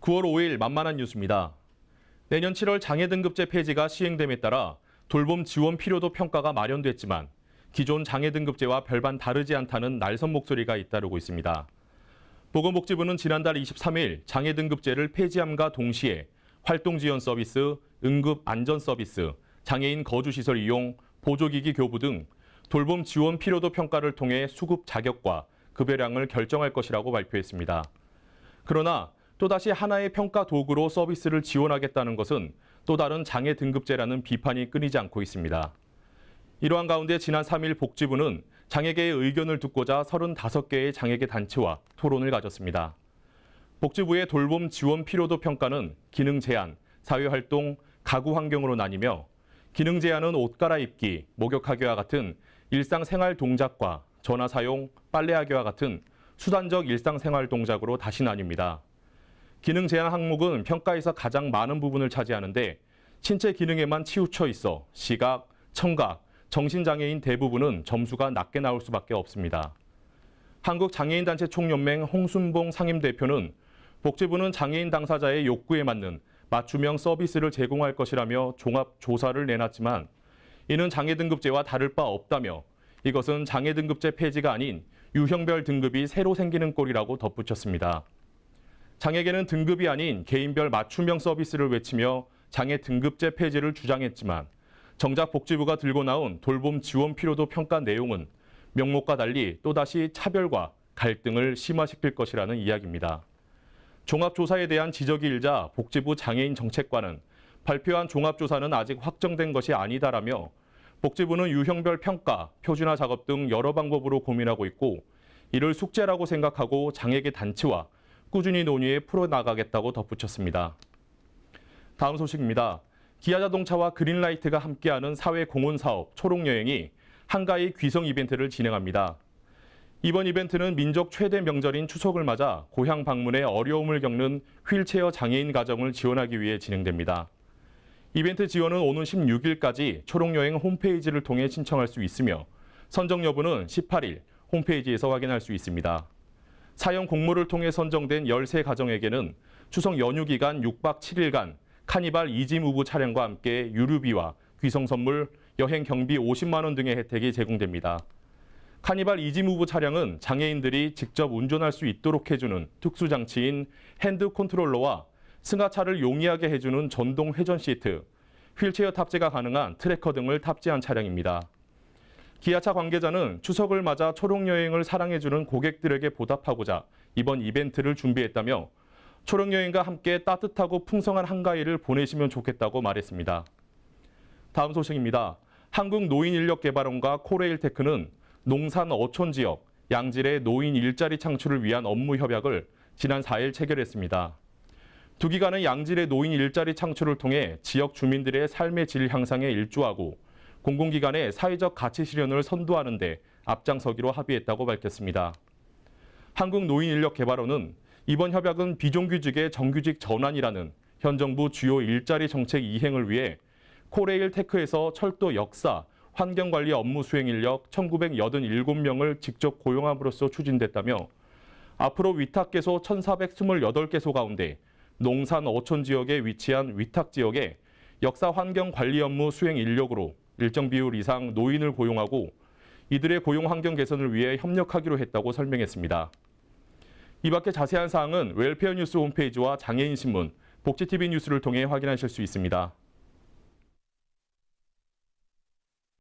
9월 5일 만만한 뉴스입니다. 내년 7월 장애등급제 폐지가 시행됨에 따라 돌봄 지원 필요도 평가가 마련됐지만 기존 장애등급제와 별반 다르지 않다는 날선 목소리가 잇따르고 있습니다. 보건복지부는 지난달 23일 장애등급제를 폐지함과 동시에 활동지원 서비스, 응급안전서비스, 장애인 거주시설 이용, 보조기기 교부 등 돌봄 지원 필요도 평가를 통해 수급 자격과 급여량을 결정할 것이라고 발표했습니다. 그러나 또다시 하나의 평가 도구로 서비스를 지원하겠다는 것은 또 다른 장애 등급제라는 비판이 끊이지 않고 있습니다. 이러한 가운데 지난 3일 복지부는 장애계의 의견을 듣고자 35개의 장애계 단체와 토론을 가졌습니다. 복지부의 돌봄 지원 필요도 평가는 기능 제한, 사회활동, 가구 환경으로 나뉘며 기능 제한은 옷 갈아입기, 목욕하기와 같은 일상생활 동작과 전화 사용, 빨래하기와 같은 수단적 일상생활 동작으로 다시 나뉩니다. 기능 제한 항목은 평가에서 가장 많은 부분을 차지하는데 신체 기능에만 치우쳐 있어 시각, 청각, 정신장애인 대부분은 점수가 낮게 나올 수밖에 없습니다. 한국장애인단체 총연맹 홍순봉 상임대표는 복지부는 장애인 당사자의 욕구에 맞는 맞춤형 서비스를 제공할 것이라며 종합조사를 내놨지만 이는 장애등급제와 다를 바 없다며 이것은 장애등급제 폐지가 아닌 유형별 등급이 새로 생기는 꼴이라고 덧붙였습니다. 장애계는 등급이 아닌 개인별 맞춤형 서비스를 외치며 장애 등급제 폐지를 주장했지만 정작 복지부가 들고 나온 돌봄 지원 필요도 평가 내용은 명목과 달리 또다시 차별과 갈등을 심화시킬 것이라는 이야기입니다. 종합조사에 대한 지적이 일자 복지부 장애인 정책관은 발표한 종합조사는 아직 확정된 것이 아니다라며 복지부는 유형별 평가, 표준화 작업 등 여러 방법으로 고민하고 있고 이를 숙제라고 생각하고 장애계 단체와 꾸준히 논의해 풀어나가겠다고 덧붙였습니다. 다음 소식입니다. 기아자동차와 그린라이트가 함께하는 사회공헌사업 초록여행이 한가위 귀성 이벤트를 진행합니다. 이번 이벤트는 민족 최대 명절인 추석을 맞아 고향 방문에 어려움을 겪는 휠체어 장애인 가정을 지원하기 위해 진행됩니다. 이벤트 지원은 오는 16일까지 초록여행 홈페이지를 통해 신청할 수 있으며 선정 여부는 18일 홈페이지에서 확인할 수 있습니다. 사형 공모를 통해 선정된 13가정에게는 추석 연휴 기간 6박 7일간 카니발 이지 무브 차량과 함께 유류비와 귀성 선물, 여행 경비 50만 원 등의 혜택이 제공됩니다. 카니발 이지 무브 차량은 장애인들이 직접 운전할 수 있도록 해주는 특수장치인 핸드 컨트롤러와 승하차를 용이하게 해주는 전동 회전 시트, 휠체어 탑재가 가능한 트래커 등을 탑재한 차량입니다. 기아차 관계자는 추석을 맞아 초록여행을 사랑해주는 고객들에게 보답하고자 이번 이벤트를 준비했다며 초록여행과 함께 따뜻하고 풍성한 한가위를 보내시면 좋겠다고 말했습니다. 다음 소식입니다. 한국노인인력개발원과 코레일테크는 농산 어촌 지역, 양질의 노인 일자리 창출을 위한 업무 협약을 지난 4일 체결했습니다. 두 기관은 양질의 노인 일자리 창출을 통해 지역 주민들의 삶의 질 향상에 일조하고 공공기관의 사회적 가치 실현을 선도하는 데 앞장서기로 합의했다고 밝혔습니다. 한국노인인력개발원은 이번 협약은 비정규직의 정규직 전환이라는 현 정부 주요 일자리 정책 이행을 위해 코레일테크에서 철도 역사, 환경관리 업무 수행 인력 1,987명을 직접 고용함으로써 추진됐다며 앞으로 위탁개소 1,428개소 가운데 농산 어촌 지역에 위치한 위탁 지역에 역사 환경 관리 업무 수행 인력으로 일정 비율 이상 노인을 고용하고 이들의 고용 환경 개선을 위해 협력하기로 했다고 설명했습니다. 이 밖에 자세한 사항은 웰페어 뉴스 홈페이지와 장애인 신문, 복지TV 뉴스를 통해 확인하실 수 있습니다.